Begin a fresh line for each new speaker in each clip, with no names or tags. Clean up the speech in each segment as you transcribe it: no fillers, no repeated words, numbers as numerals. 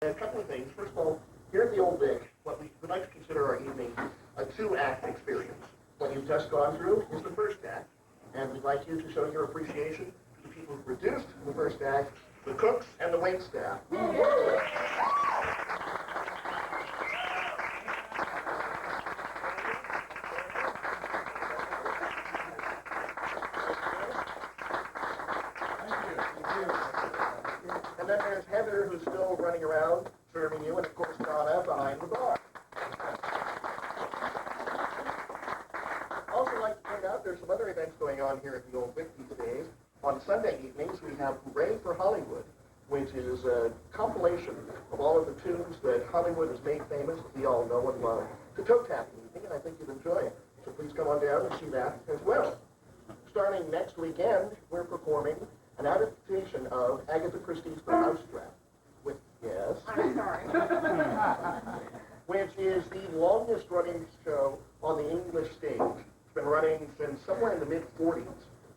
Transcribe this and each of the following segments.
A couple of things. First of all, here at the Old Vic, what we would like to consider our evening a two-act experience. What you've just gone through is the first act, and we'd like you to show your appreciation to the people who produced the first act, the cooks and the wait staff. And then there's Heather, who's still running around serving you, and of course Donna behind the bar. Also like to point out there's some other events going on here at the Old Vic these days. On Sunday evenings we have Hooray for Hollywood, which is a compilation of all of the tunes that Hollywood has made famous that we all know and love. It's a toe-tapping evening, and I think you'd enjoy it. So please come on down and see that as well. Starting next weekend, we're performing an adaptation of Agatha Christie's The Mousetrap. Yes.
I'm sorry.
Which is the longest running show on the English stage. It's been running since somewhere in the mid-40s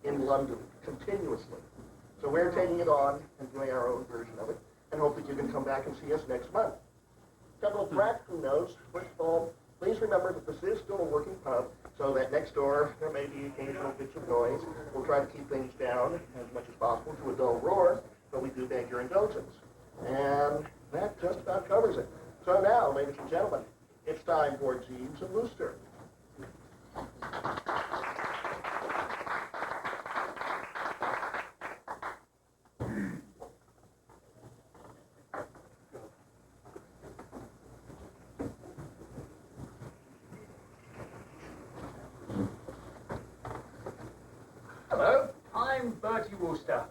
in London, continuously. So we're taking it on and doing our own version of it, and hope that you can come back and see us next month. A couple of practical notes. First of all, please remember that this is still a working pub, so that next door there may be occasional bits of noise. We'll try to keep things down as much as possible to a dull roar, but we do beg your indulgence. And that just about covers it. So now, ladies and gentlemen, it's time for Jeeves and Wooster.
Hello, I'm Bertie Wooster.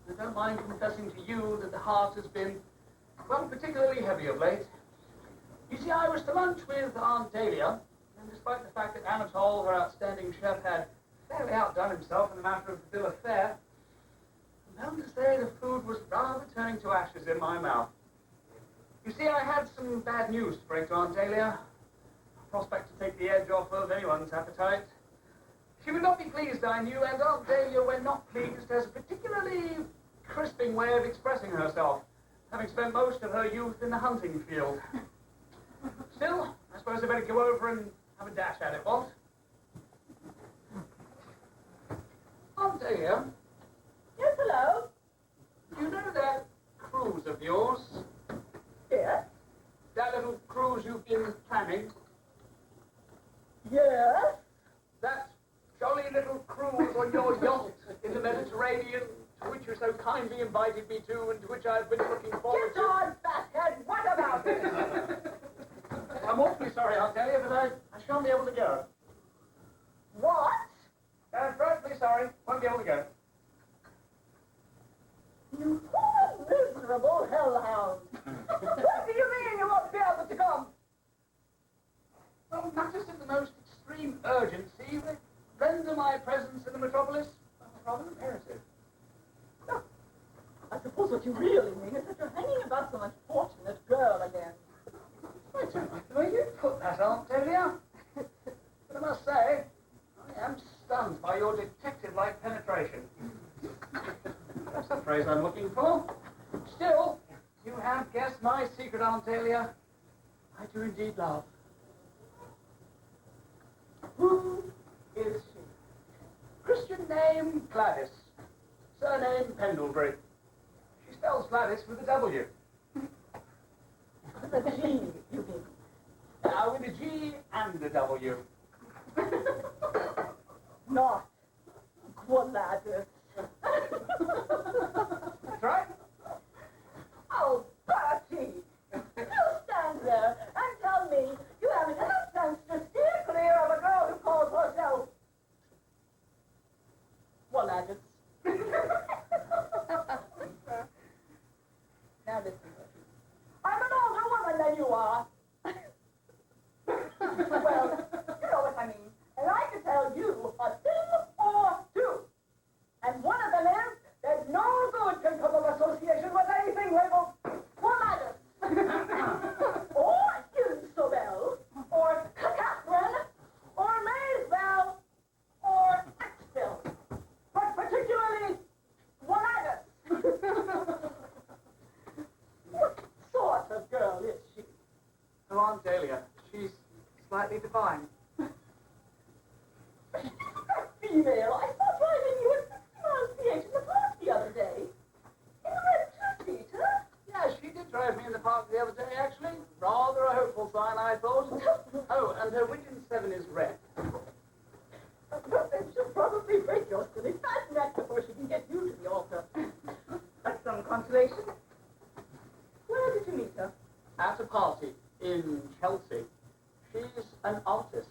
I don't mind confessing to you that the heart has been, well, particularly heavy of late. You see, I was to lunch with Aunt Dahlia, and despite the fact that Anatole, her outstanding chef, had fairly outdone himself in the matter of the bill of fare, I'm bound to say the food was rather turning to ashes in my mouth. You see, I had some bad news to break to Aunt Dahlia. A prospect to take the edge off of anyone's appetite. She would not be pleased, I knew, and Aunt Dahlia, when not pleased, has a particularly crisping way of expressing herself, having spent most of her youth in the hunting field. Still, I suppose I better go over and have a dash at it, what? Aunt Dahlia?
Yes, hello?
You know that cruise of yours?
Yes?
That little cruise you've been planning?
Yes?
That jolly little cruise on your yacht in the Mediterranean, to which you so kindly invited me to, and to which I've been looking forward
Get on, fathead! What about it?
I'm awfully sorry, Aunt Dahlia, but I shan't be able to go.
What?
I'm frightfully sorry. Won't be able to go.
You poor miserable hellhound! What do you mean you won't be able to come?
Well, matters of the most extreme urgency render my presence in the metropolis rather imperative.
No. I suppose what you really mean is that you're hanging about some unfortunate girl again.
I don't like the way you put that, Aunt Dahlia. But I must say, I am stunned by your detective-like penetration. That's the phrase I'm looking for. Still, you have guessed my secret, Aunt Dahlia. I do indeed love. Who is she? Christian name, Lavis. Surname, Pendlebury. She spells Lavis with a W.
With a G, you mean?
With a G and a W.
Not Gladys.
That's right.
Oh, Bertie! You stand there and tell me you haven't enough sense to steer clear of a girl who calls herself Gladys. Now listen, Bertie. I'm an older woman than you are. Well, you know what I mean. And I can tell you a thing or two. And one of them is that no good can come of association with anything labeled Gladys. Or Isobel. Or Catherine. Or Maysbel. Or Axel. But particularly Gladys. What
likely to find?
Female, I saw driving you at 60 miles p.h. in the park the other day. In a red two-seater.
Yeah, she did drive me in the park the other day, actually. Rather a hopeful sign, I thought. Oh, and her Wigan 7 is red.
She'll probably break your silly fat neck before she can get you to the altar. That's some consolation. Where did you meet her?
At a party in Chelsea. She's an artist.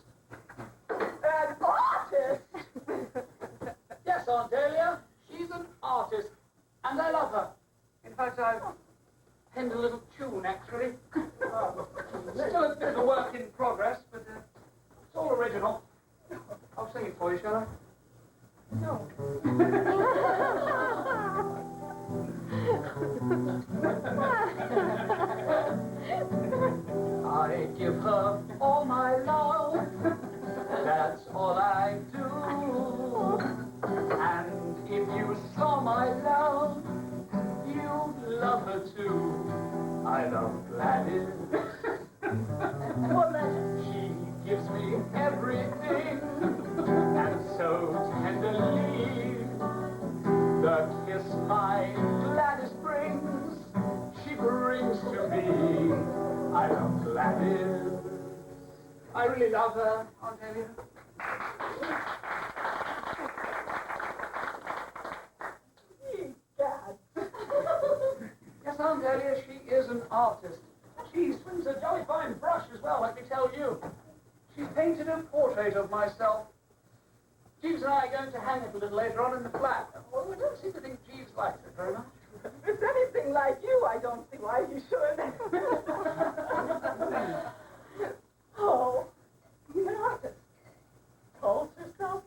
An artist?
Yes, Aunt Dahlia, she's an artist. And I love her. In fact, I've penned a little tune, actually. Still a bit of a work in progress, but it's all original. I'll sing it for you, shall I?
No.
I give her all my love, that's all I do. And if you saw my love, you'd love her too. I love Gladys.
What matter?
She gives me everything, and so tenderly. The kiss my Gladys brings, she brings to me. I love Gladys. I really love her, Aunt Dahlia.
Egad.
Yes, Aunt Dahlia, she is an artist. She swings a jolly fine brush as well, let me tell you. She's painted a portrait of myself. Jeeves and I are going to hang it a little later on in the flat. Well, we don't seem to think Jeeves likes it very much.
If it's anything like you, I don't see why you should. Oh, you're an artist. Told yourself?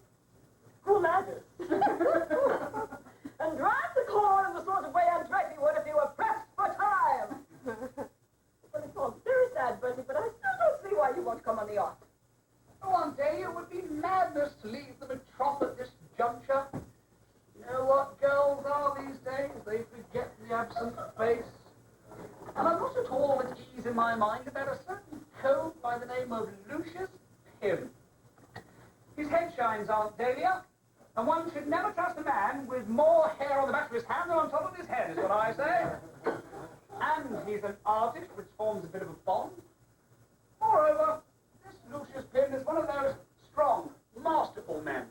Who matters? And drive the car in the sort of way I'd drag you would if you were pressed for time. But it's all very sad, Bertie, but I still don't see why you won't come on the yacht.
Oh, Aunt Dahlia, it would be madness to leave the betroth at this juncture. You know what girls are these days? They forget the absent face. And I'm not at all at ease in my mind about a certain cove by the name of Lucius Pym. His head shines, Aunt Dahlia, and one should never trust a man with more hair on the back of his hand than on top of his head, is what I say. And he's an artist, which forms a bit of a bond. Moreover, this Lucius Pym is one of those strong, masterful men.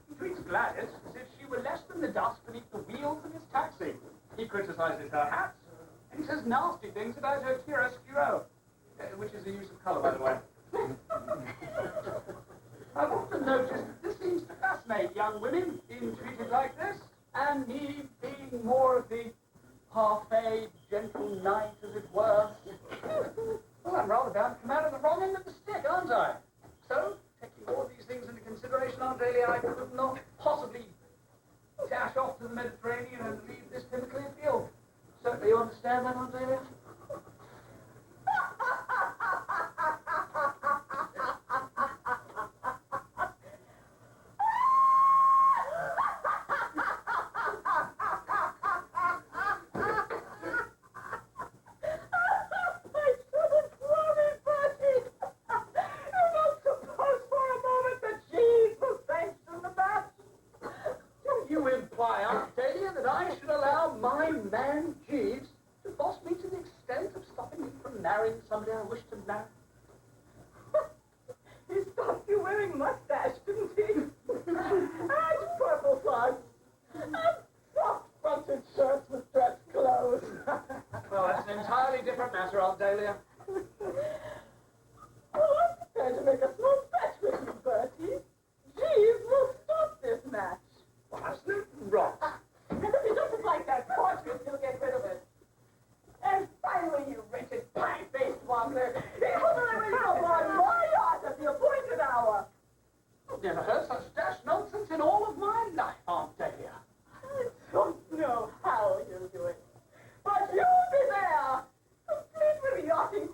He treats Gladys as if she were less than the dust beneath the wheels of his taxi. He criticizes her hats, and he says nasty things about her chiaroscuro, which is a use of color, by the way. I've often noticed that this seems to fascinate young women, being treated like this, and me being more of the parfait, gentle knight, as it were. Well, I'm rather bound to come out of the wrong end of the stick, aren't I? So, taking all these things into consideration, Aunt Dahlia, I could not possibly dash off to the Mediterranean and leave this Pym a clear field. Certainly you understand that, Aunt Dahlia? Jeeves to boss me to the extent of stopping me from marrying somebody I wish to marry.
He stopped you wearing mustache, didn't he? And purple slugs. And soft-fronted shirts with dress clothes.
Well, that's an entirely different matter, Aunt Dahlia.
Well, I'm prepared to make a small fetch with you, Bertie. Jeeves will stop this match.
Well, absolute rot.
And if he doesn't like that portrait, he'll get rid of it. And finally, you wretched, pie-faced wobbler, he will deliver you on my yacht at the appointed hour.
I've never heard such dash nonsense in all of my life, Aunt Dahlia.
I don't know how you'll do it, but you'll be there, complete with yachting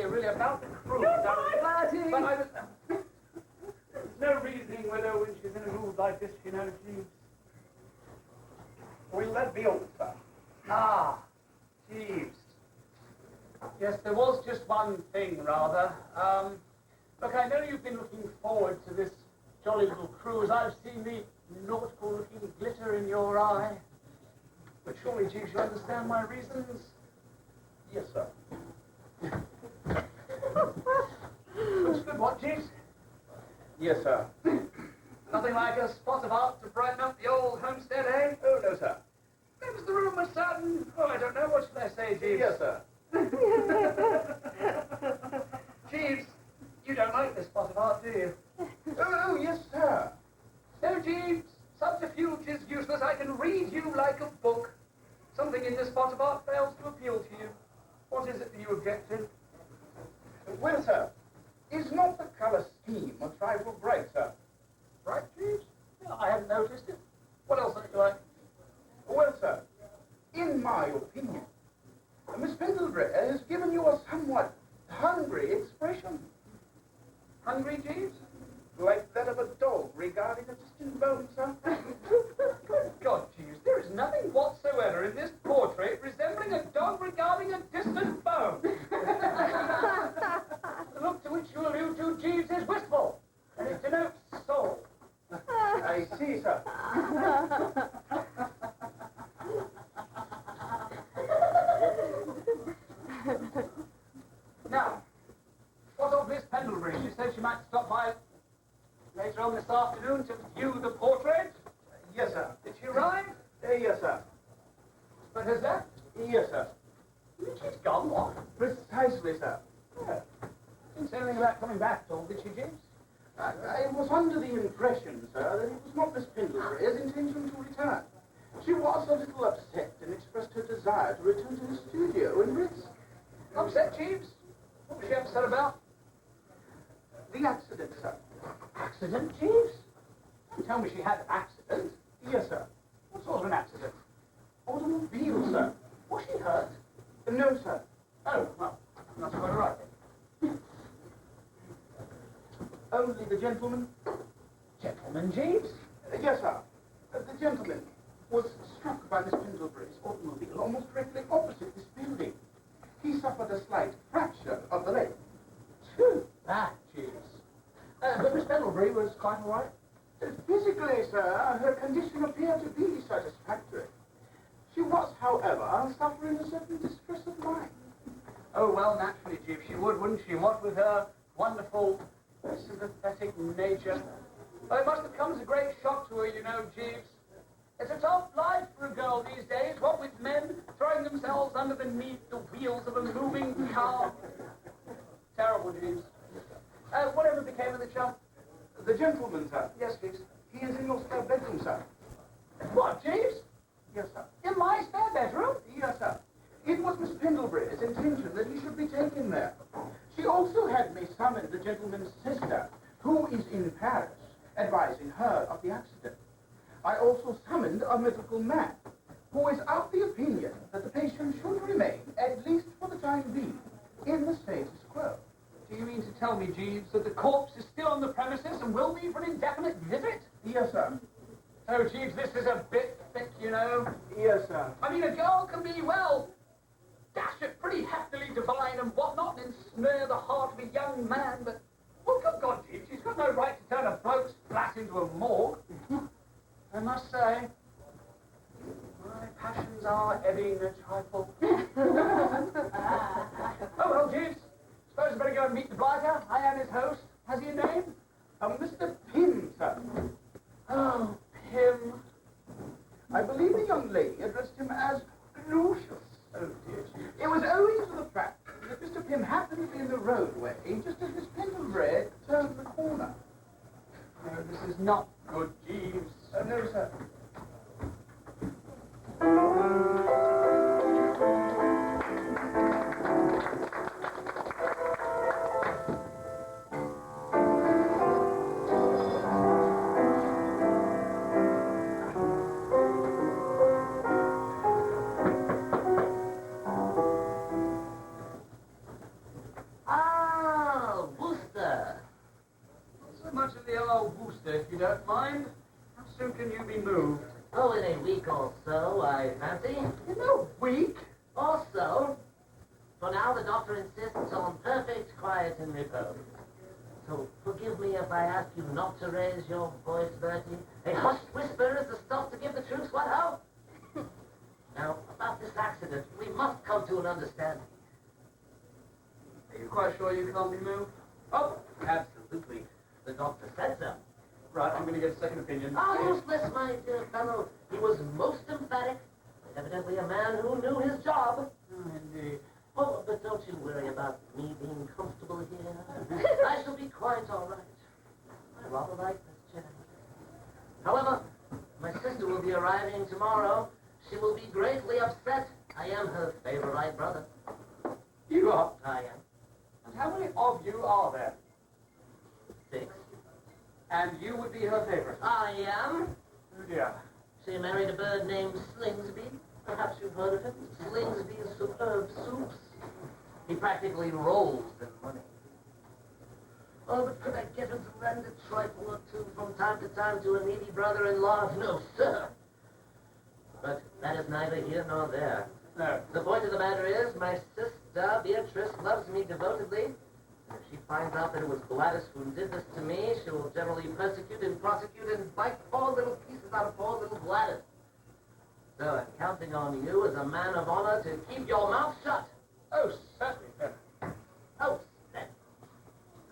really about the cruise.
Bertie!
But I was... There's no reasoning with her when she's in a mood like this, you know, Jeeves.
Will that be all, sir?
Ah, Jeeves. Yes, there was just one thing, rather. Look, I know you've been looking forward to this jolly little cruise. I've seen the nautical-looking glitter in your eye. But surely, Jeeves, you understand my reasons?
Yes, sir.
Looks good, what, Jeeves?
Yes, sir.
Nothing like a spot of art to brighten up the old homestead, eh?
Oh, no, sir.
There's the room of certain... Well, I don't know. What should I say, Jeeves?
Yes, sir.
Jeeves, you don't like this spot of art, do you?
Oh, yes, sir.
No, Jeeves. Subterfuge is useless. I can read you like a book. Something in this spot of art fails to appeal to you. What is it that you object to?
Well, sir, is not the colour scheme a trifle bright, sir?
Right, Jeeves? No, I haven't noticed it. What else don't you like?
Well, sir, in my opinion, Miss Pendlebury has given you a somewhat hungry expression.
Hungry, Jeeves?
Like that of a dog regarding a distant bone, sir.
Good God, Jeeves, there is nothing whatsoever in this portrait resembling a dog regarding a distant bone. The look to which you allude to, Jeeves, is wistful, and it denotes soul.
I see, sir.
Now, what of Miss Pendlebury? She said she might stop by later on this afternoon to view the portrait.
Yes, sir.
Did she arrive?
Yes, sir.
But has that?
Yes, sir.
She's gone, what?
Precisely, sir.
Yeah. Didn't say anything about coming back at all, did she, James?
I was under the impression, sir, that it was not Miss Pendlebury's intention to return. She was a little upset and expressed her desire to return to the studio and rest.
Upset, Jeeves? What was she upset about?
The accident, sir.
Accident, Jeeves? Don't tell me she had an accident.
Yes, sir.
What sort of an accident?
Automobile, sir.
Was she hurt?
No, sir.
Oh, well, that's quite all right then.
Only the gentleman?
Gentleman, Jeeves?
Yes, sir. The gentleman was struck by Miss Pendlebury's automobile almost directly opposite this building. He suffered a slight fracture of the leg.
Too bad, Jeeves. But Miss Pendlebury was quite all right.
Physically, sir, her condition appeared to be satisfactory. She was, however, suffering a certain distress of mind.
Oh, well, naturally, Jeeves, she would, wouldn't she? What with her wonderful, sympathetic nature. Well, it must have come as a great shock to her, you know, Jeeves. It's a tough life for a girl these days, what with men throwing themselves underneath the wheels of a moving car. Terrible, Jeeves. Whatever became of the chump?
The gentleman, sir.
Yes, Jeeves.
He is in your spare bedroom, sir.
What, Jeeves?
Yes, sir.
In my spare bedroom?
Yes, sir. It was Miss Pendlebury's intention that he should be taken there. She also had me summon the gentleman's sister, who is in Paris, advising her of the accident. I also summoned a medical man, who is of the opinion that the patient should remain, at least for the time being, in the status quo.
Do you mean to tell me, Jeeves, that the corpse is still on the premises and will be for an indefinite visit?
Yes, sir.
Oh, Jeeves, this is a bit thick, you know.
Yes, sir.
I mean, a girl can be, well, dash it, pretty heftily divine and whatnot, and ensnare the heart of a young man, but, well, good God, Jeeves, she's got no right to turn a bloke's flat into a morgue. I must say, my passions are ebbing a trifle. Oh, well, Jeeves, suppose I better go and meet the blighter. I am his host. Has he a name?
Mr. Pym, sir.
Oh, Pym.
I believe the young lady addressed him as Lucius.
Oh, dear, Jeeves.
It was owing to the fact that Mr. Pym happened to be in the roadway just as Miss Pendlebury turned the corner.
No, this is not good, Jeeves.
No, sir.
can you be moved?
Oh, in a week or so, I fancy.
In a week?
Or so. For now, the doctor insists on perfect quiet and repose. So forgive me if I ask you not to raise your voice, Bertie. A hushed whisper is the stuff to give the truth, what ho? Now, about this accident, we must come to an understanding.
Are you quite sure you can't be moved?
Oh, absolutely. The doctor said so.
Right, I'm going to get a second opinion.
Ah, useless, my dear fellow. He was most emphatic. Evidently a man who knew his job.
Oh, indeed.
Oh, but don't you worry about me being comfortable here. I shall be quite all right. I rather like this chair. However, my sister will be arriving tomorrow. She will be greatly upset. I am her favorite brother.
You are?
I am.
And how many of you are there?
6.
And you would be her favorite?
I am.
Oh, dear.
She married a bird named Slingsby. Perhaps you've heard of him. Slingsby's superb soups. He practically rolls in money. Oh, but could I give him to lend a trifle or two from time to time to a needy brother-in-law? No, sir. But that is neither here nor there.
No.
The point of the matter is, my sister, Beatrice, loves me devotedly. And if she finds out that it was Gladys who did this to me, she will generally persecute and prosecute and bite 4 little pieces out of poor little Gladys. So I'm counting on you as a man of honor to keep your mouth shut.
Oh, certainly, sir.
Oh, Sven.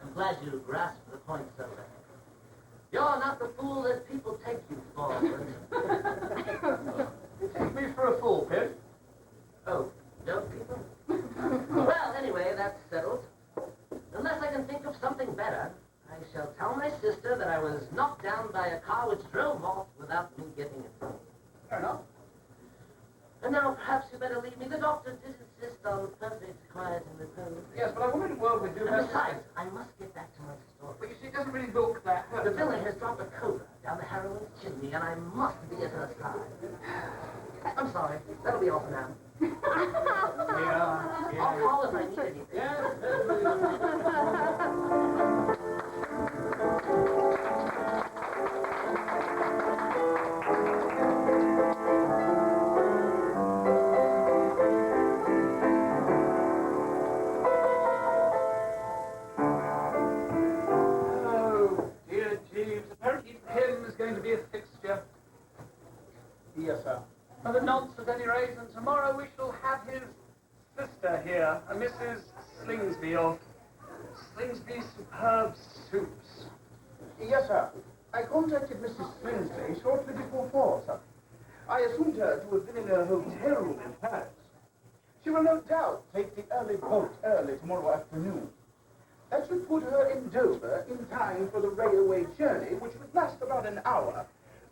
I'm glad you grasped the point so well. You're not the fool that people take you for.
You take me for a fool, Pip.
Oh, don't people? Well, anyway, that's settled. Unless I can think of something better, I shall tell my sister that I was knocked down by a car which drove off without me getting it.
Fair enough.
And now perhaps you better leave me. The doctor did insist on perfect quiet and repose.
Yes, but I wanted to work with you.
And besides, I must get back to my story.
But you see, it doesn't really look that
The villain has dropped a cobra down the heroine's chimney, and I must be at her side. I'm sorry. That'll be all for now.
Yeah.
I'll call if I need anything.
Oh, dear Jeeves. Apparently Tim is going to be a fixture.
Yes, sir.
For the nonce at any rate, and tomorrow we shall have his sister here, a Mrs. Slingsby of Slingsby's Superb Soups.
Yes, sir. I contacted Mrs. Slingsby shortly before 4, sir. I assumed her to have been in a hotel room in Paris. She will no doubt take the early boat early tomorrow afternoon. That should put her in Dover in time for the railway journey, which would last about an hour,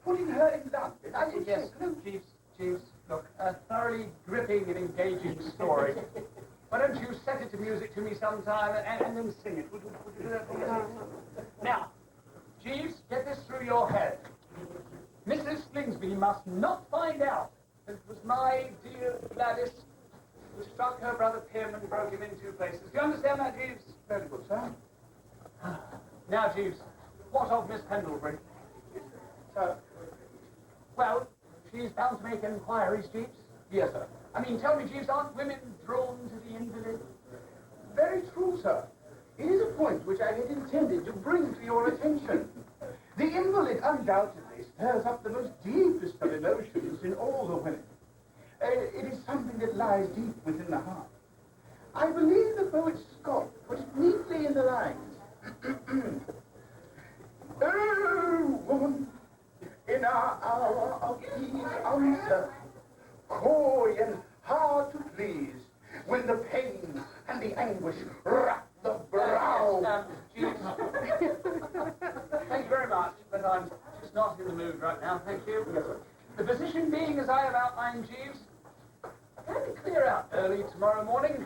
putting her in London. I would
Yes,
think...
Jeeves, look, a thoroughly gripping and engaging story. Why don't you set it to music to me sometime and then sing it? Would you do that for me? Now, Jeeves, get this through your head. Mrs. Slingsby must not find out that it was my dear Lavis who struck her brother Pim and broke him in 2 places. Do you understand that, Jeeves?
Very good, sir.
Now, Jeeves, what of Miss Pendlebury?
Sir?
Well, she's bound to make inquiries, Jeeves.
Yes, sir.
I mean, tell me, Jeeves, aren't women drawn to the invalid?
Very true, sir. It is a point which I had intended to bring to your attention. The invalid undoubtedly stirs up the most deepest of emotions in all the women. It is something that lies deep within the heart. I believe the poet Scott put it neatly in the lines. Oh, woman, in our hour of ease answer, coy and hard to please, when the pain and the anguish wrap the brow.
Jeeves. Thank you very much, but I'm just not in the mood right now, thank you.
Yes, sir.
The position being as I have outlined, Jeeves, can we clear out early tomorrow morning?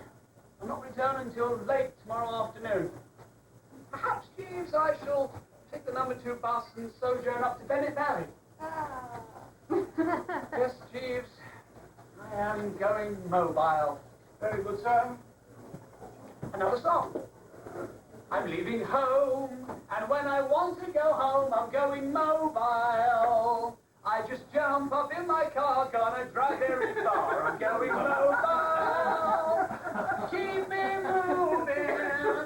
I'll not return until late tomorrow afternoon. Perhaps, Jeeves, I shall take the number 2 bus and sojourn up to Bennett Valley. Yes, Jeeves, I am going mobile.
Very good, sir.
Another song. I'm leaving home, and when I want to go home, I'm going mobile. pump up in my car, gonna drive very far. I'm going mobile. Keep me moving.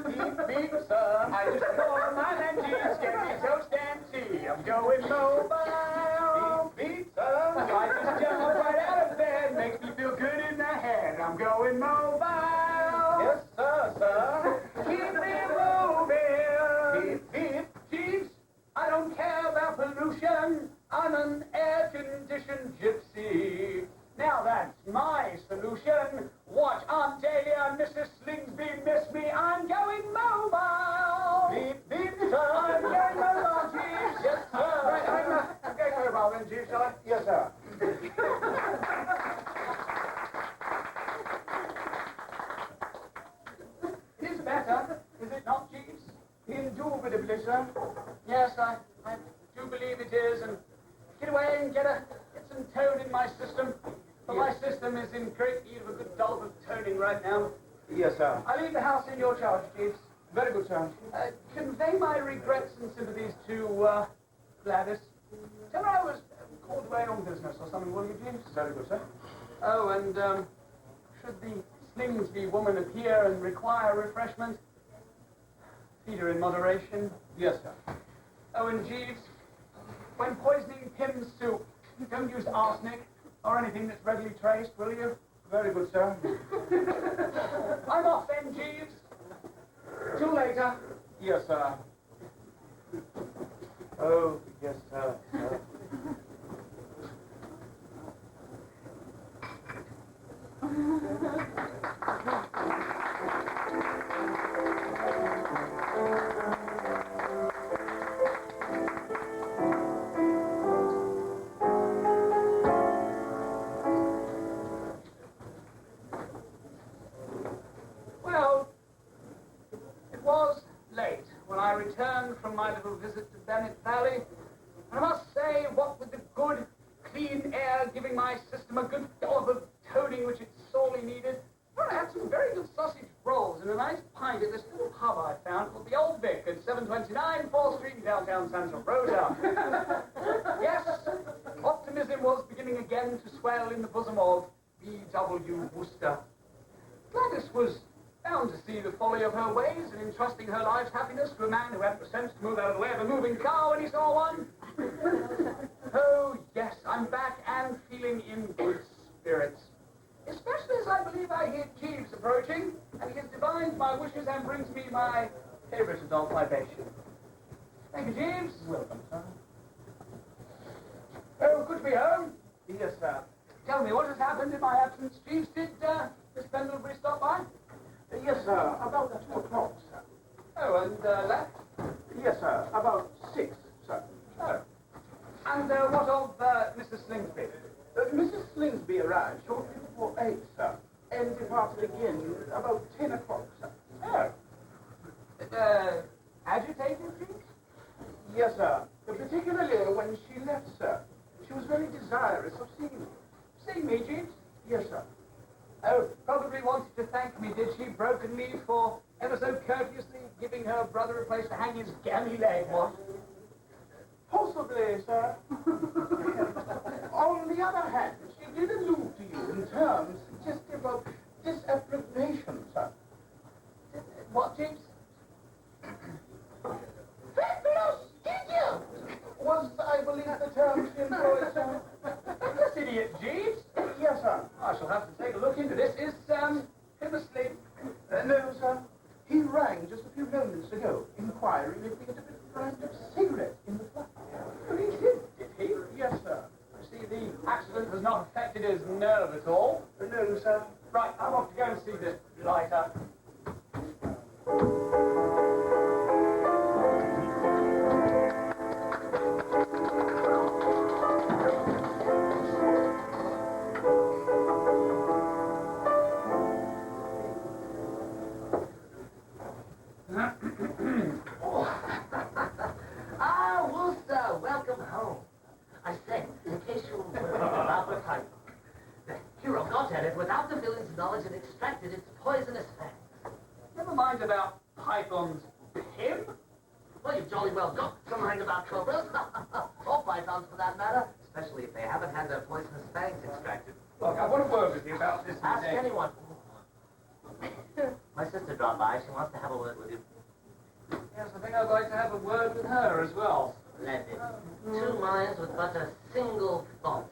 Beep, beep, sir. I just call my man Jeeves, get me toast and tea. I'm going mobile. Beep, beep, sir. I just jump right out of bed, makes me feel good in the head. I'm going mobile. Yes, sir. Keep me moving. Beep, beep. Jeeves, I don't care about pollution. I'm an air-conditioned gypsy. Now that's my solution. Watch Aunt Dahlia and Mrs. Slingsby miss me. I'm going mobile. Beep, beep, sir. I'm going mobile, Jeeves. Yes, sir.
Right, I'm going mobile then, Jeeves, shall I? Yes, sir.
It is better, is it not, Jeeves?
Indubitably, sir.
Yes, I do believe it is, and get away and get some tone in my system. For my system is in great need of a good dollop of toning right now.
Yes, sir.
I leave the house in your charge, Jeeves.
Very good, sir.
Convey my regrets and sympathies to, Lavis. Tell her I was called away on business or something, will you, Jeeves?
Very good, sir.
Oh, and, should the Slingsby woman appear and require refreshment, feed her in moderation.
Yes, sir.
Oh, and Jeeves, when poisoning Pim's soup, don't use arsenic or anything that's readily traced, will you?
Very good, sir.
I'm off then, Jeeves. Till later.
Yes, sir. Oh, yes, sir.
Well, it was late when I returned from my little visit to Bennett Valley. And I must say, what with the good, clean air giving my system a good dollop of toning which it sorely needed, well, I had some very good sausage rolls and a nice pint at this little pub I found called the Old Vic at 729 4th Street in downtown Santa Rosa. Yes, optimism was beginning again to swell in the bosom of B.W. Wooster. Gladys was bound to see the folly of her ways in entrusting her life's happiness to a man who hadn't the sense to move out of the way of a moving car when he saw one. Oh, yes, I'm back and feeling in good spirits. Especially as I believe I hear Jeeves approaching, and he has divined my wishes and brings me my favorite adult libation. Thank you, Jeeves.
Welcome, sir.
Oh, good to be home.
Yes, sir.
Tell me, what has happened in my absence, Jeeves? Did, Miss Pendlebury stop by?
Yes, sir. About 2 o'clock, sir.
Oh, and, left?
Yes, sir. About 6, sir.
Oh. And, what of, Mrs. Slingsby?
Mrs. Slingsby arrived shortly before 8, sir, and departed again about 10 o'clock, sir.
Oh. Agitated, Jeeves?
Yes, sir. Particularly when she left, sir. She was very desirous of seeing me.
See me, Jeeves?
Yes, sir.
Oh, probably wanted to thank me, did she, broken leave, for ever so courteously giving her brother a place to hang his gammy leg, what?
Possibly, sir. On the other hand, she did allude to you in terms suggestive of disapprobation, sir.
What, Jeeves?
Fabulous idiot! Was, I believe, the term she employed, sir?
This idiot, Jeeves?
Yes, sir.
I shall have to take a look into this. Is, him asleep?
No, sir. He rang just a few moments ago, inquiring if we had a brand of cigarette in the flat.
Oh, he did he?
Yes, sir.
I see the accident has not affected his nerve at all.
No, sir.
Right, I'm off to go and see this lighter.
Ah, Wooster, welcome home. I say, in case you were worried about the type, the hero got at it without the villain's knowledge and extracted its poisonous fangs.
Never mind about pythons, Pim.
Well, you've jolly well got to mind about cobras, or pythons for that matter, especially if they haven't had their poisonous fangs extracted.
Look, I want to word with you about this
Ask
mistake.
anyone. My sister dropped by. She wants to have a word with you.
Yes, I think I'd like to have a word with her as well.
Splendid. Two minds with but a single thought.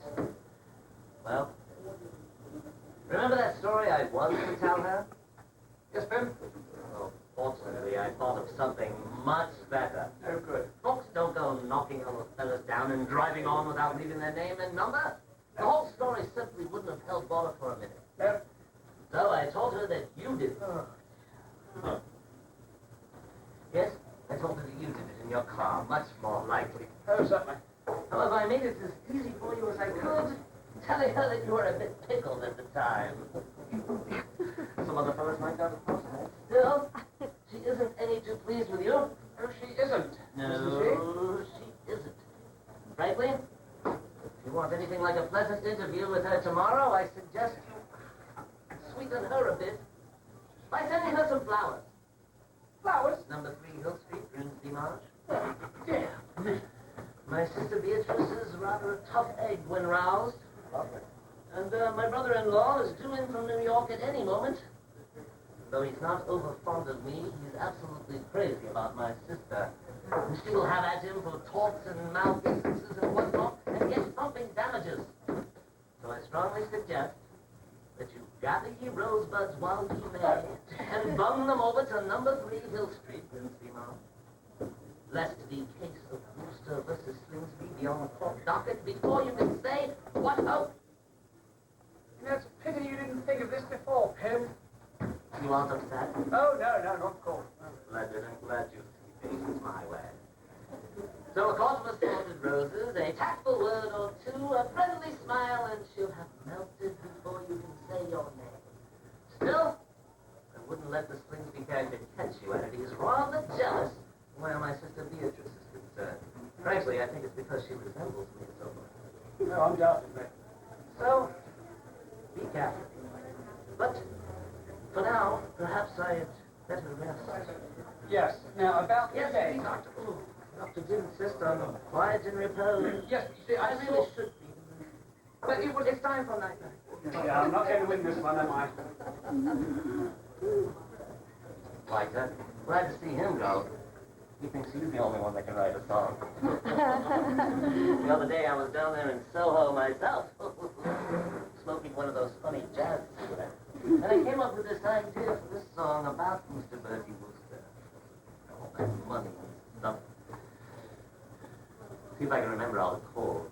Well, remember that story I was to tell her?
Yes, Ben?
Well, fortunately, I thought of something much better.
Oh, good.
Folks don't go knocking other fellas down and driving on without leaving their name and number. The whole story simply wouldn't have held water for a minute.
No?
So I told her that you did it. Yes, I told her that you did it in your car, much more likely.
Oh, certainly.
However, I made it as easy for you as I could, telling her that you were a bit pickled at the time. Some other fellas might not have thought that. Still, she isn't any too pleased with you.
Oh, she isn't.
No, she isn't. Frankly, if you want anything like a pleasant interview with her tomorrow, I suggest you sweeten her a bit by sending her some flowers.
Flowers?
Number 3 Hill Street, Grimsby Marsh.
Yeah.
My sister Beatrice is rather a tough egg when roused. And my brother-in-law is due in from New York at any moment. Though he's not over fond of me, he's absolutely crazy about my sister. And she will have at him for torts and malfeasances and whatnot, and get pumping damages. So I strongly suggest that you gather ye rosebuds while ye may, and bung them over to number 3 Hill Street, Grimsby Marsh. Lest the case of Wooster versus Slingsby be on the court docket before you can say, what hope?
You know, it's a pity you didn't think of this before, Pim.
You aren't upset?
Oh, no, not of course.
Splendid, I'm glad you see things my way. So a court of assorted roses, a tactful word or two, a friendly smile, and she'll have melted before you can say your name. Still, I wouldn't let the Slingsby character catch you at it. He's rather jealous where my sister Beatrice is concerned. Frankly, I think it's because she resembles me so much.
No, I'm doubting that.
So, be careful. But, for now, perhaps I'd better rest.
Yes. Now, about
Yes,
today.
Doctor. Ooh, Doctor did insist on quiet and repose.
Yes, you see,
I
I
really
saw...
should be. But it's time for night-night.
Yeah, I'm not going to win this one, am I?
Like that. Glad to see him go. He thinks he's the only one that can write a song. The other day I was down there in Soho myself, smoking one of those funny jazz cigarettes. And I came up with this idea for this song about Mr. Bertie Wooster. All that money and stuff. See if I can remember all the chords.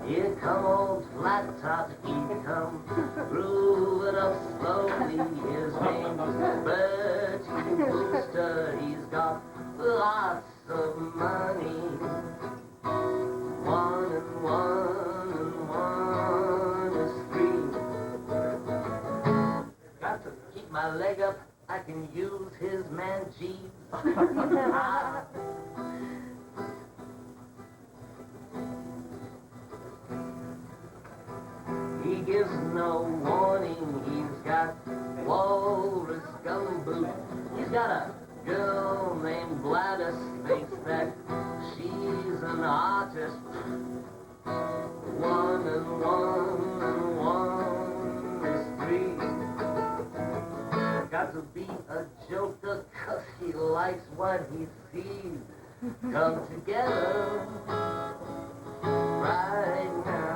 Here come old flat top, he come grooving up slowly. His name's Bertie Wooster, he's got lots of money. One and one is 3. Got to keep my leg up, I can use his man Jeeves. He gives no warning, he's got walrus gumboot. He's got a girl named Gladys, thinks that she's an artist. One and one is 3. Got to be a joker, 'cause he likes what he sees come together right now.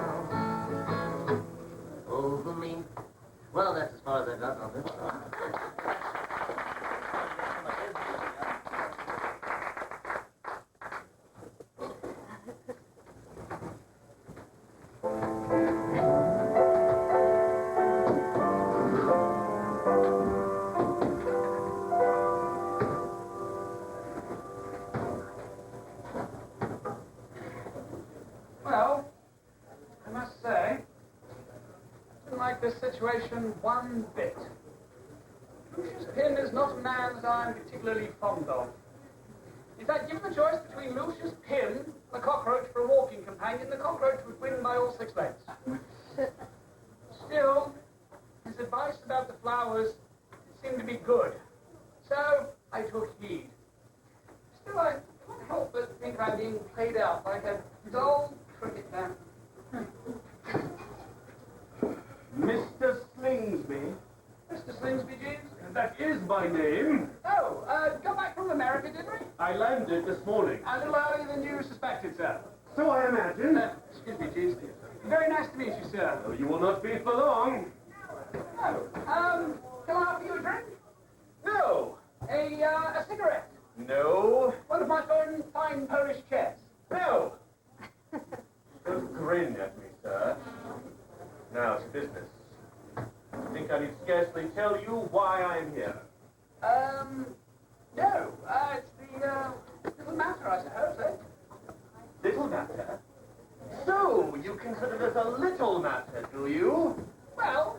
Over me. Well, that's as far as I got on this one.
Well, I must say, I didn't like this situation one bit. Lucius Pym is not a man that I'm particularly fond of. In fact, given the choice between Lucius Pym and a cockroach for a walking companion, the cockroach would win by all 6 legs. Still, his advice about the flowers seemed to be good. So, I took heed. Still, I can't help but if I'm being played out like a dull cricket bat.
Mr. Slingsby.
Mr. Slingsby, Jeeves?
That is my name.
Oh, got back from America, didn't we?
I landed this morning.
A little earlier than you suspected, sir.
So I imagine.
Excuse me, Jeeves. Very nice to meet you, sir.
Oh, you will not be for long.
Oh, can I offer you a drink?
No.
A cigarette?
No.
One of my fine Polish chairs?
No. Don't grin at me, sir. Now to business. I think I need scarcely tell you why I am here.
No. It's the little matter, I suppose, eh?
Little matter? So, you consider this a little matter, do you?
Well,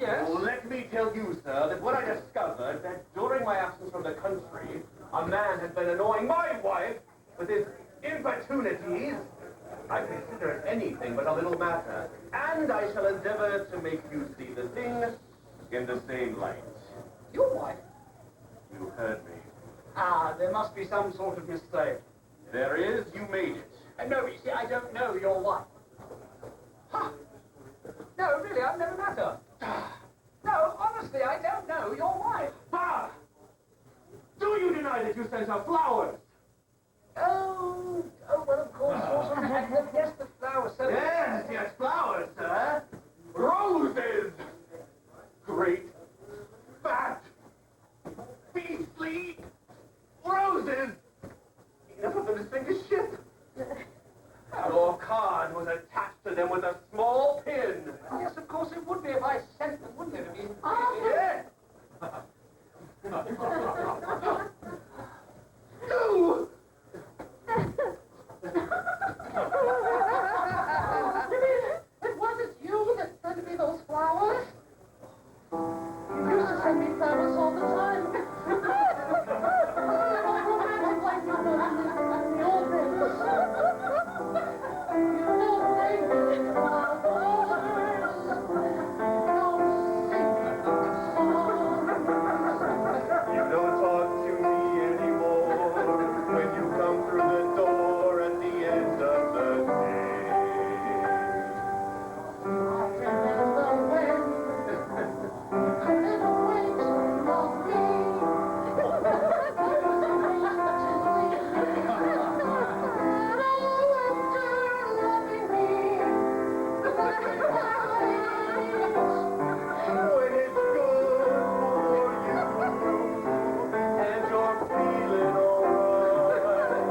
yes.
Well, let me tell you, sir, that when I discovered that during my absence from the country, a man had been annoying my wife with his importunities, I consider it anything but a little matter, and I shall endeavor to make you see the thing in the same light.
Your wife?
You heard me.
Ah, there must be some sort of mistake.
There is, you made it.
No, you see, I don't know your wife. Huh. No, really, I've never met her. No, honestly, I don't know your wife.
Bah! Do you deny that you sent her flowers?
Oh, well, of course, yes, the flowers. So
Yes, flowers, sir. Roses! Great, fat, beastly roses! Enough of them to sink a ship. Your card was attached to them with a small pin.
yes, of course it would be if I sent them, wouldn't it? I mean,
Yes! No!
It wasn't you that sent me those flowers? You used to send me flowers all the time. Like the old days. You don't bring me flowers. Don't sing songs.
You don't talk to me anymore when you come through the door at the end of the day.
I remember when I never wait for me.
When it's good for you and you're feeling alright.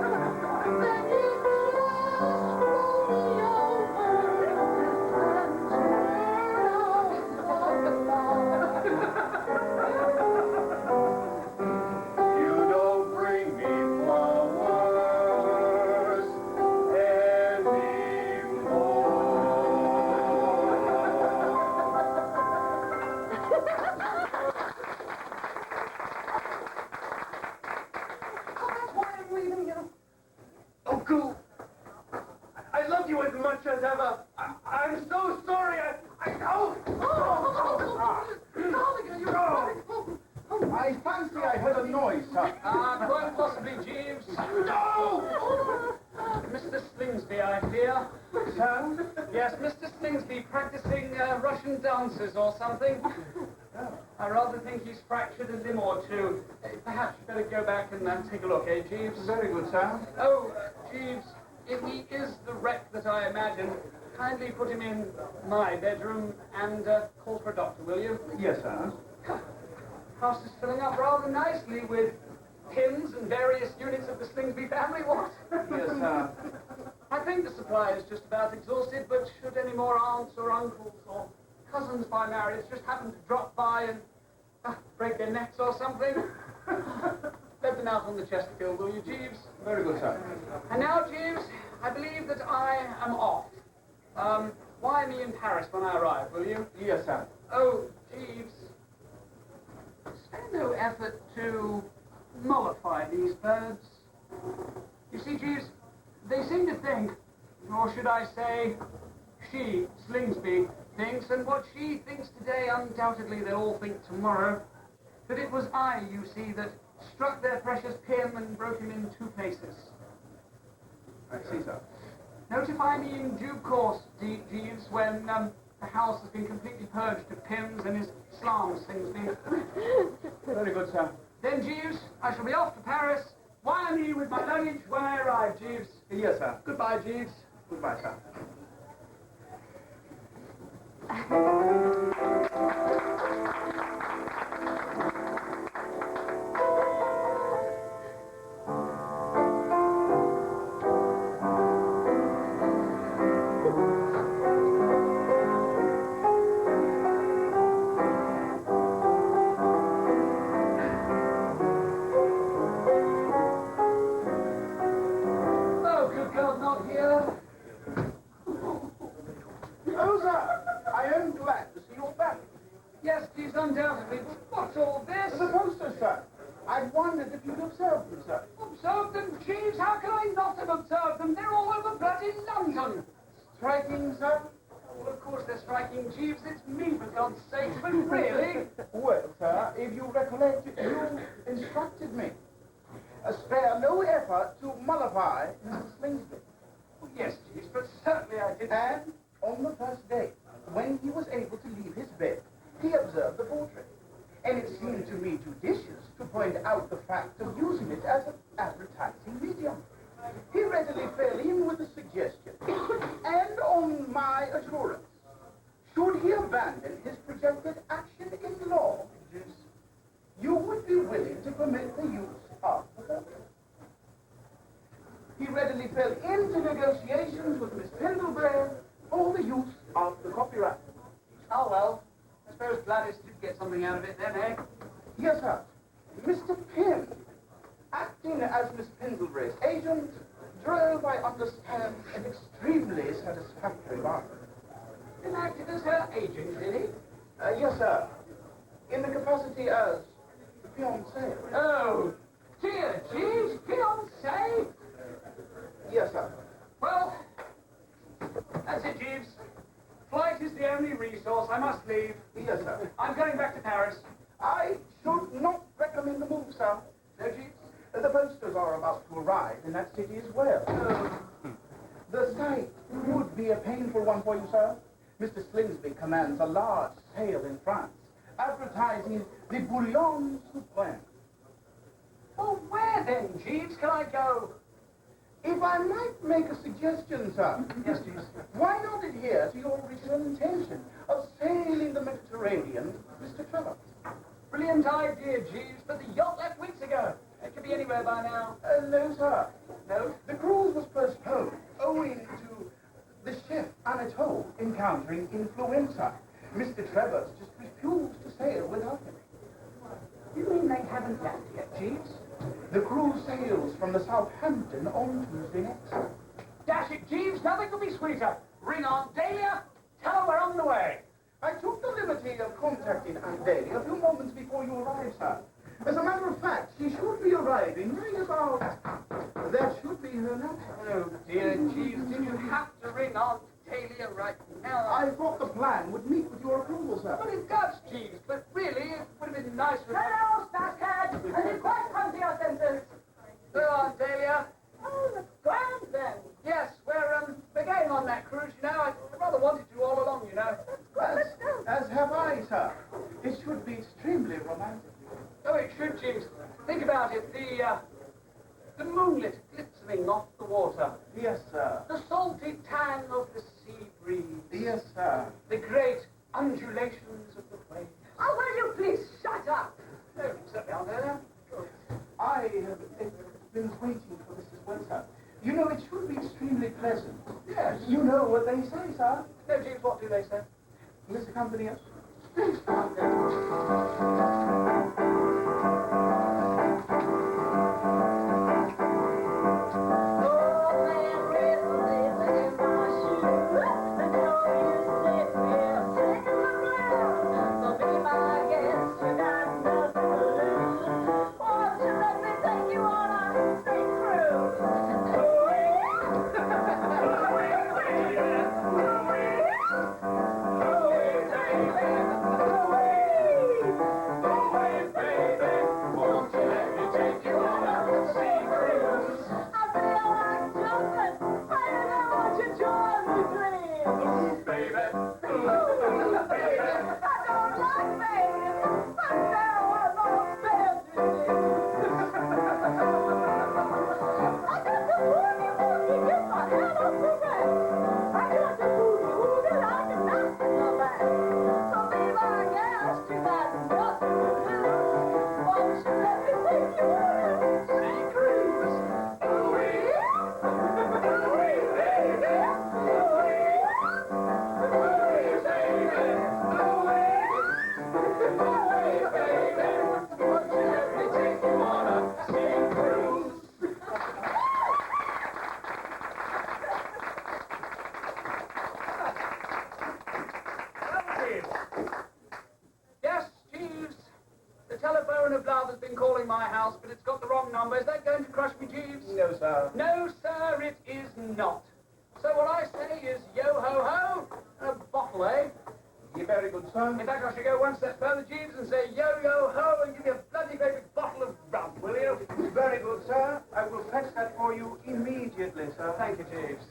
You don't bring me flowers
that's why I'm leaving you.
Oh, Goo! I love you as much as ever. I'm so sorry.
I fancy I heard a noise, sir.
Quite possibly, Jeeves.
No!
Mr. Slingsby, I fear.
Sir?
Yes, Mr. Slingsby practicing Russian dances or something. I rather think he's fractured a limb or two. Perhaps you better go back and take a look, eh, Jeeves?
Very good, sir.
Oh, Jeeves, if he is the wreck that I imagine, kindly put him in my bedroom and call for a doctor, will you?
Yes, sir.
House is filling up rather nicely with pins and various units of the Slingsby family, what?
Yes, sir.
I think the supply is just about exhausted, but should any more aunts or uncles or cousins by marriage just happen to drop by and break their necks or something, let them out on the Chesterfield, will you, Jeeves?
Very good, sir.
And now, Jeeves, I believe that I am off. Wire me in Paris when I arrive, will you?
Yes, sir.
Oh, Jeeves, spare no effort to mollify these birds. You see, Jeeves, they seem to think, or should I say, she, Slingsby, thinks, and what she thinks today, undoubtedly they'll all think tomorrow, that it was I, you see, that struck their precious pin and broke him in two places.
See, sir.
Notify me in due course, Jeeves, when the house has been completely purged of pins and his Islam things been...
Very good, sir.
Then, Jeeves, I shall be off to Paris. Wire me with my luggage when I arrive, Jeeves.
Yes, sir.
Goodbye, Jeeves.
Goodbye, sir.
Oh, good God, not here.
Oh, sir, I am glad to see you back.
Yes, Jeeves, undoubtedly. What's all this?
The posters, sir. I wondered if you'd observed them, sir.
Observed them, Jeeves? How can I not have observed them? They're all over bloody London.
Striking, sir?
Well, of course they're striking, Jeeves. It's me, for God's sake. But really?
Well, sir, if you recollect, you instructed me. Spare no effort to mollify Mr. Slingsby.
Oh, yes, Jeeves, but certainly I didn't.
And on the first day, when he was able to leave his bed, he observed the portrait. And it seemed to me judicious to point out the fact of using it as an advertising medium. He readily fell in with the suggestion. And on my assurance, should he abandon his projected action in law, you would be willing to permit the use of the portrait. He readily fell into negotiations with Miss Pendlebury for the use of the copyright.
Oh, well. I suppose Lavis did get something out of it then, eh?
Yes, sir. Mr. Pym, acting as Miss Pendlebury's agent, drove, I understand, an extremely satisfactory bargain.
He acted as her agent, did he?
Yes, sir. In the capacity as the fiancé.
Oh, dear, Jeeves, fiancé?
Yes, sir.
Well, that's it, Jeeves. Flight is the only resource. I must leave.
Yes, sir.
I'm going back to Paris.
I should not recommend the move, sir.
No, Jeeves?
The posters are about to arrive in that city as well. The sight would be a painful one for you, sir. Mr. Slingsby commands a large sale in France, advertising the Bouillon Supreme.
Well, where then, Jeeves, can I go?
If I might make a suggestion, sir.
Yes, Jeeves.
Why not adhere to your original intention of sailing the Mediterranean, Mr. Trevor?
Brilliant idea, Jeeves, but the yacht left weeks ago. It could be anywhere by now.
No, sir.
No?
The cruise was postponed owing to the chef Anatole encountering influenza. Mr. Trevor's just refused to sail without him.
You mean they haven't left yet, Jeeves?
The cruise sails from the Southampton on Tuesday next.
Dash it, Jeeves, nothing could be sweeter. Ring Aunt Dahlia, tell her we're on the way.
I took the liberty of contacting Aunt Dahlia a few moments before you arrived, sir. As a matter of fact, she should be arriving right about... That should be her now.
Oh, dear, Jeeves, did you have to ring Aunt Dahlia right now?
I thought the plan would meet with your approval, sir.
Well, it does, Jeeves, but really, it would have been nice for...
Hello, Snackhead! Have you quite come to your senses?
Hello, Aunt Dahlia.
Oh, that's grand then.
Yes, we're going on that cruise, you know. I rather wanted to all along, you know.
As have I, sir. It should be extremely romantic.
Oh, it should, Jeeves. Think about it. The moonlit glistening off the water.
Yes, sir.
The salty tang of the sea breeze.
Yes, sir.
The great undulations of the waves.
Oh, will you please shut up?
No, certainly, Aunt Dahlia.
I have been waiting for this as well, sir. You know, it should be extremely pleasant.
Yes.
You know what they say, sir.
No, Jeeves, what do they say?
Mr. Company, yes?
I feel like jumping.
my house, but it's got the wrong number. Is that going to crush me, Jeeves?
No, sir.
No, sir, it is not. So what I say is yo-ho-ho, and a bottle, eh?
You're very good, sir.
In fact, I should go one step further, Jeeves, and say yo-yo-ho, and give me a bloody great big bottle of rum, will you?
Very good, sir. I will fetch that for you immediately, sir.
Thank you, Jeeves.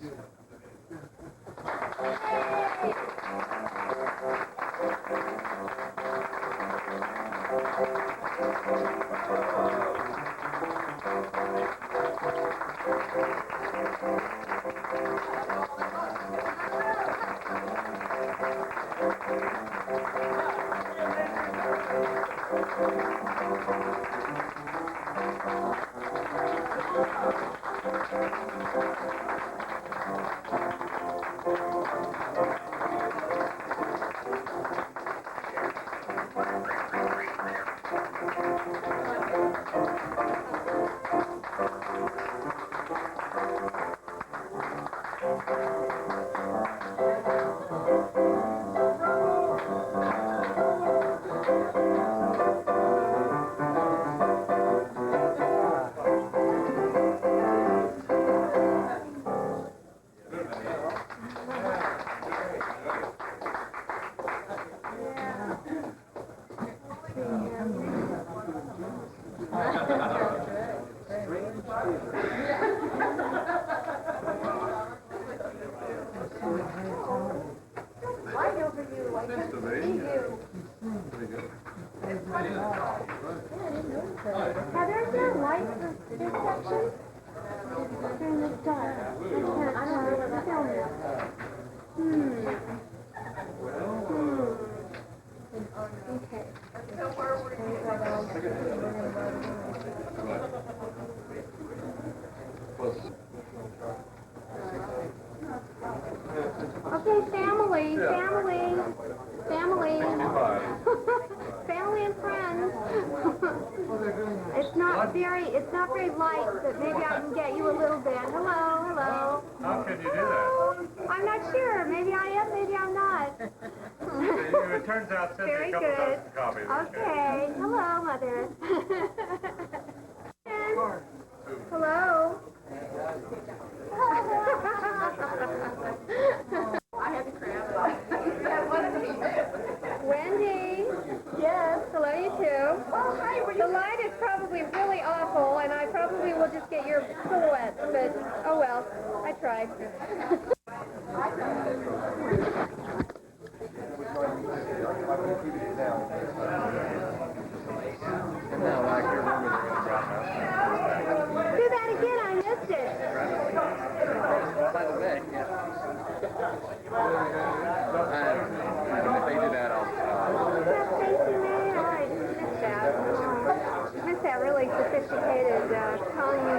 Okay, family, family and friends. It's not very light, but maybe I can get you a little bit. Hello.
How can you do that?
I'm not sure. Maybe I am, maybe I'm not.
It turns out send me
Very
a couple
good.
dozen copies.
Okay. Hello, Mother. Hello. Wendy. Yes. Hello, you too.
Oh, hi, were
The
you...
light is probably really awful, and I probably will just get your silhouette, but oh well. I tried. Do that again, I missed it. Missed that really sophisticated tongue